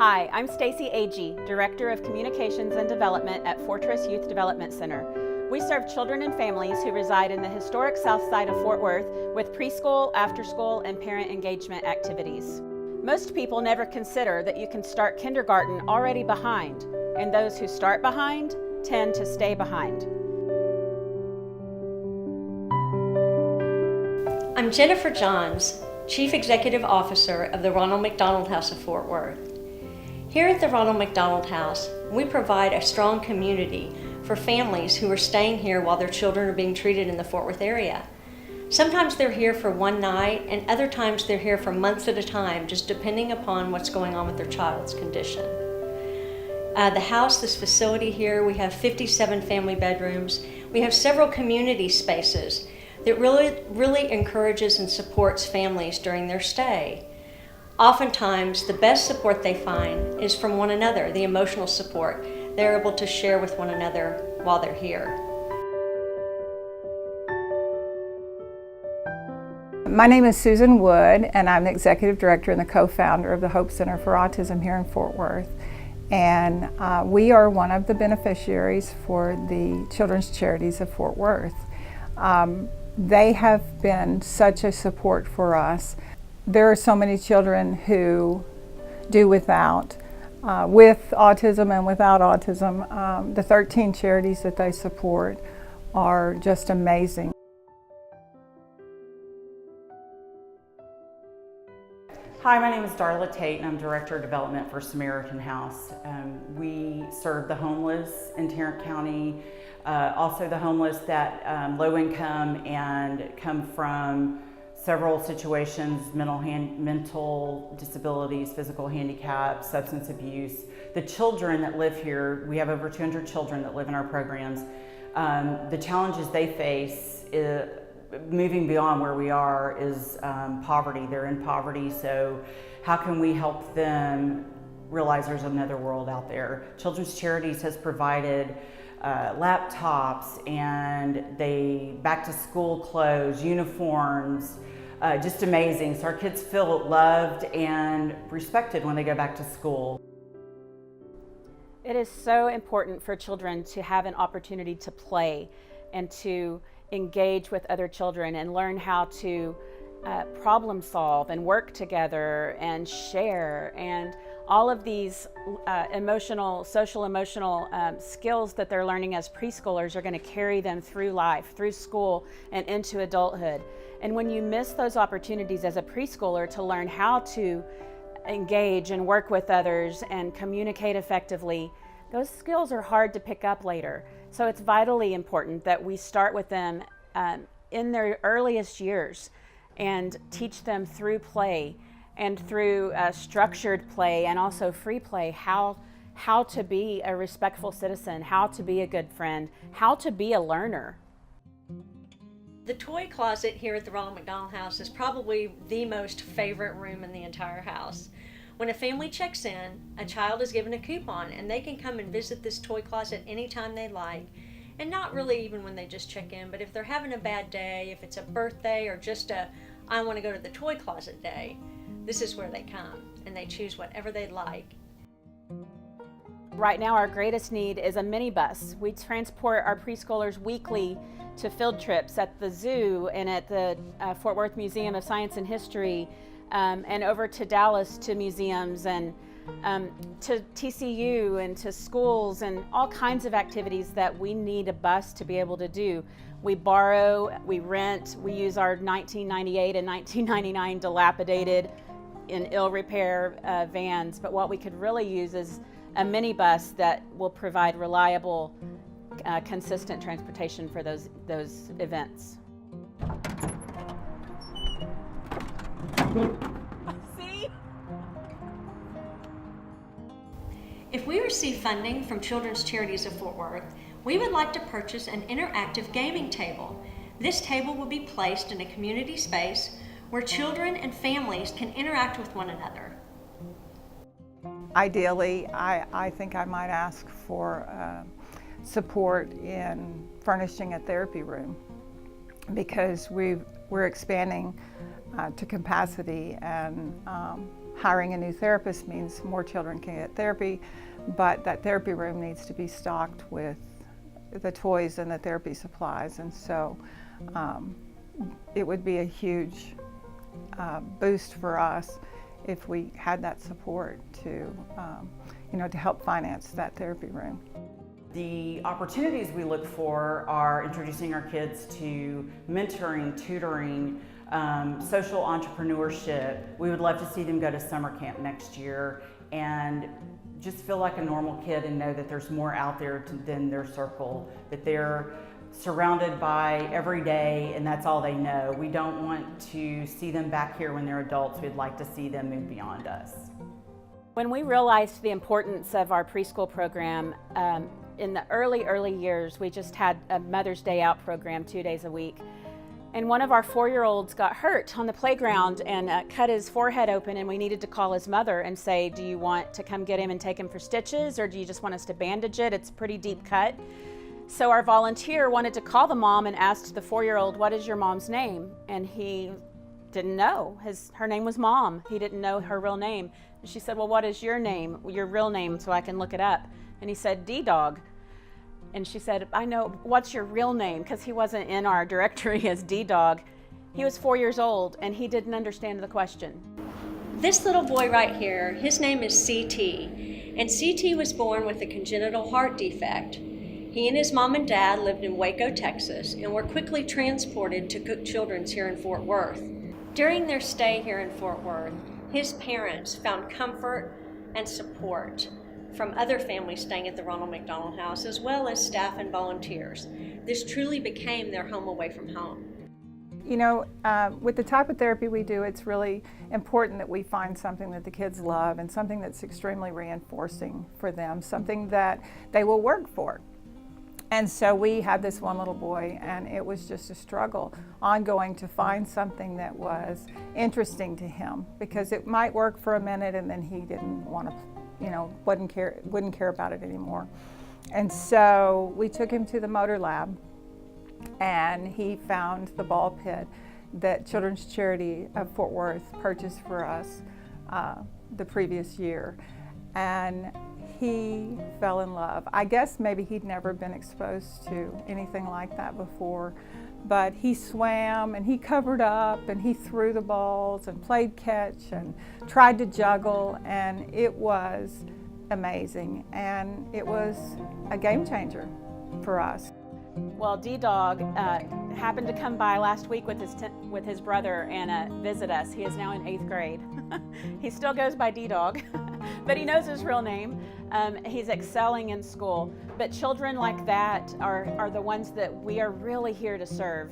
Hi, I'm Stacy Agee, Director of Communications and Development at Fortress Youth Development Center. We serve children and families who reside in the historic south side of Fort Worth with preschool, after-school, and parent engagement activities. Most people never consider that you can start kindergarten already behind, and those who start behind tend to stay behind. I'm Jennifer Johns, Chief Executive Officer of the Ronald McDonald House of Fort Worth. Here at the Ronald McDonald House, we provide a strong community for families who are staying here while their children are being treated in the Fort Worth area. Sometimes they're here for one night, and other times they're here for months at a time, just depending upon what's going on with their child's condition. The house, this facility here, we have 57 family bedrooms. We have several community spaces that really encourages and supports families during their stay. Oftentimes, the best support they find is from one another, the emotional support they're able to share with one another while they're here. My name is Susan Wood, and I'm the Executive Director and the co-founder of the Hope Center for Autism here in Fort Worth. And we are one of the beneficiaries for the Children's Charities of Fort Worth. They have been such a support for us. There are so many children who do without, with autism and without autism. The 13 charities that they support are just amazing. Hi, my name is Darla Tate, and I'm Director of Development for Samaritan House. We serve the homeless in Tarrant County, also the homeless that low income and come from several situations, mental disabilities, physical handicap, substance abuse. The children that live here, we have over 200 children that live in our programs. The challenges they face moving beyond where we are is poverty. They're in poverty, so how can we help them realize there's another world out there? Children's Charities has provided laptops and back to school clothes, uniforms, just amazing. So our kids feel loved and respected when they go back to school. It is so important for children to have an opportunity to play and to engage with other children and learn how to problem solve and work together and share, and all of these social emotional skills that they're learning as preschoolers are going to carry them through life, through school, and into adulthood. And when you miss those opportunities as a preschooler to learn how to engage and work with others and communicate effectively, those skills are hard to pick up later. So it's vitally important that we start with them in their earliest years and teach them through play and through structured play and also free play how to be a respectful citizen, how to be a good friend, how to be a learner. The toy closet here at the Ronald McDonald House is probably the most favorite room in the entire house. When a family checks in, a child is given a coupon and they can come and visit this toy closet anytime they like. And not really even when they just check in, but if they're having a bad day, if it's a birthday or just I want to go to the toy closet day, this is where they come and they choose whatever they like. Right now our greatest need is a minibus. We transport our preschoolers weekly to field trips at the zoo and at the Fort Worth Museum of Science and History, and over to Dallas to museums and to TCU and to schools and all kinds of activities that we need a bus to be able to do. We borrow, we rent, we use our 1998 and 1999 dilapidated in ill repair vans, but what we could really use is a minibus that will provide reliable, consistent transportation for those events. See? If we receive funding from Children's Charities of Fort Worth, we would like to purchase an interactive gaming table. This table will be placed in a community space where children and families can interact with one another. Ideally, I think I might ask for support in furnishing a therapy room, because we're expanding to capacity, and hiring a new therapist means more children can get therapy, but that therapy room needs to be stocked with the toys and the therapy supplies. And so it would be a huge boost for us if we had that support to, to help finance that therapy room. The opportunities we look for are introducing our kids to mentoring, tutoring, social entrepreneurship. We would love to see them go to summer camp next year and just feel like a normal kid and know that there's more out there than their circle, that they're surrounded by every day and that's all they know. We don't want to see them back here when they're adults. We'd like to see them move beyond us. When we realized the importance of our preschool program, in the early years, we just had a Mother's Day Out program 2 days a week. And one of our 4-year-olds got hurt on the playground and cut his forehead open, and we needed to call his mother and say, do you want to come get him and take him for stitches, or do you just want us to bandage it? It's a pretty deep cut. So our volunteer wanted to call the mom and asked the 4-year-old, what is your mom's name? And he didn't know. Her name was Mom. He didn't know her real name. And she said, well, what is your name, your real name, so I can look it up? And he said, D-Dog. And she said, I know, what's your real name? Because he wasn't in our directory as D-Dog. He was 4 years old and he didn't understand the question. This little boy right here, his name is CT, and CT was born with a congenital heart defect. He and his mom and dad lived in Waco, Texas, and were quickly transported to Cook Children's here in Fort Worth. During their stay here in Fort Worth, his parents found comfort and support from other families staying at the Ronald McDonald House, as well as staff and volunteers. This truly became their home away from home. You know, with the type of therapy we do, it's really important that we find something that the kids love and something that's extremely reinforcing for them, something that they will work for. And so we had this one little boy, and it was just a struggle ongoing to find something that was interesting to him, because it might work for a minute and then he didn't want to, wouldn't care about it anymore. And so we took him to the motor lab, and he found the ball pit that Children's Charity of Fort Worth purchased for us the previous year. And he fell in love. I guess maybe he'd never been exposed to anything like that before, but he swam and he covered up and he threw the balls and played catch and tried to juggle, and it was amazing, and it was a game changer for us. Well, D-Dog happened to come by last week with his brother and visit us. He is now in 8th grade. He still goes by D-Dog, but he knows his real name. He's excelling in school. But children like that are the ones that we are really here to serve.